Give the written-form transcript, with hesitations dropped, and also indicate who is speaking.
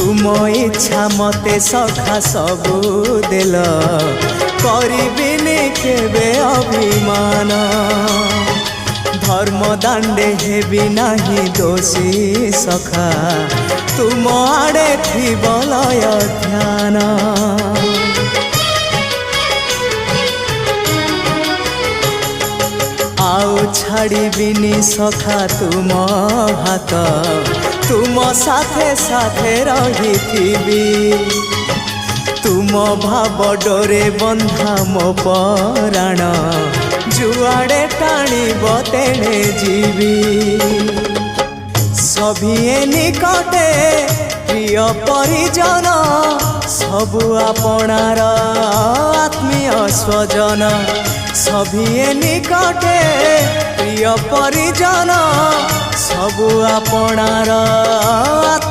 Speaker 1: तुम इच्छा मते सखा सबू देल करिबिनी केबे अभिमान धर्म दांडे हेबी नाही दोषी सखा तुम आड़े थी बलय ध्यान आउ छाड़िबिनी सखा तुम हाथ तुम साथे साथे रही तुम भाव डोरे बंधा मो पराण जुआड़े टाणीब तेणे जीवी सभिए निकटे प्रिय परिजन सबु आपणार आत्मीय स्वजन सभिए निकटे प्रिय परिजन सबु आपणार आत्मीय